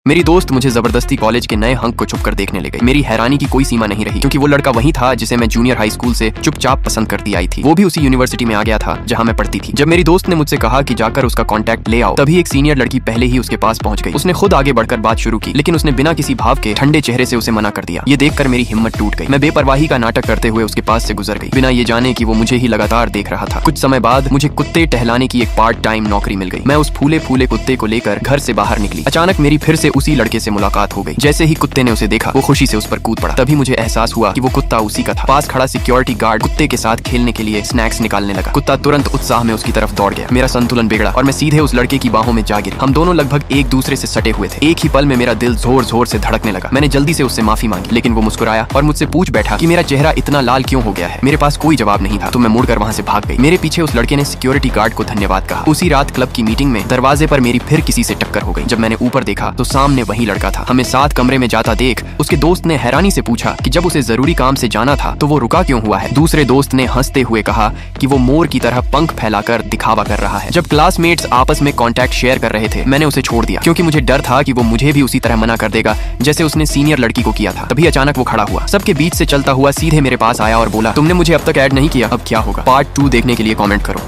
मेरी दोस्त मुझे जबरदस्ती कॉलेज के नए हंक को छुप कर देखने ले गई। मेरी हैरानी की कोई सीमा नहीं रही, क्योंकि वो लड़का वही था जिसे मैं जूनियर हाई स्कूल से चुपचाप पसंद करती आई थी। वो भी उसी यूनिवर्सिटी में आ गया था जहाँ मैं पढ़ती थी। जब मेरी दोस्त ने मुझसे कहा कि जाकर उसका कॉन्टैक्ट ले आओ, तभी एक सीनियर लड़की पहले ही उसके पास पहुंच गई। उसने खुद आगे बढ़कर बात शुरू की, लेकिन उसने बिना किसी भाव के ठंडे चेहरे से उसे मना कर दिया। ये देखकर मेरी हिम्मत टूट गई। मैं बेपरवाही का नाटक करते हुए उसके पास से गुजर गई, बिना ये जाने कि वो मुझे ही लगातार देख रहा था। कुछ समय बाद मुझे कुत्ते टहलाने की एक पार्ट टाइम नौकरी मिल गई। मैं उस फूले फूले कुत्ते को लेकर घर से बाहर निकली। अचानक मेरी फिर से उसी लड़के से मुलाकात हो गई। जैसे ही कुत्ते ने उसे देखा, वो खुशी से उस पर कूद पड़ा। तभी मुझे एहसास हुआ कि वो कुत्ता उसी का था। पास खड़ा सिक्योरिटी गार्ड कुत्ते के साथ खेलने के लिए स्नैक्स निकालने लगा। कुत्ता तुरंत उत्साह में उसकी तरफ दौड़ गया। मेरा संतुलन बिगड़ा और मैं सीधे उस लड़के की बाहों में जा गिरी। हम दोनों लगभग एक दूसरे से सटे हुए थे। एक ही पल में मेरा दिल जोर जोर से धड़कने लगा। मैंने जल्दी से उससे माफी मांगी, लेकिन वो मुस्कुराया और मुझसे पूछ बैठा कि मेरा चेहरा इतना लाल क्यों हो गया है। मेरे पास कोई जवाब नहीं था, तो मैं मुड़कर वहां से भाग गई। मेरे पीछे उस लड़के ने सिक्योरिटी गार्ड को धन्यवाद कहा। उसी रात क्लब की मीटिंग में दरवाजे पर मेरी फिर किसी से टक्कर हो गई। जब मैंने ऊपर देखा तो सामने वही लड़का था। हमें साथ कमरे में जाता देख उसके दोस्त ने हैरानी से पूछा कि जब उसे जरूरी काम से जाना था तो वो रुका क्यों हुआ है। दूसरे दोस्त ने हंसते हुए कहा कि वो मोर की तरह पंख फैलाकर दिखावा कर रहा है। जब क्लासमेट्स आपस में कॉन्टैक्ट शेयर कर रहे थे, मैंने उसे छोड़ दिया, क्योंकि मुझे डर था कि वो मुझे भी उसी तरह मना कर देगा जैसे उसने सीनियर लड़की को किया था। तभी अचानक वो खड़ा हुआ, सबके बीच से चलता हुआ सीधे मेरे पास आया और बोला, तुमने मुझे अब तक ऐड नहीं किया, अब क्या होगा। पार्ट 2 देखने के लिए कमेंट करो।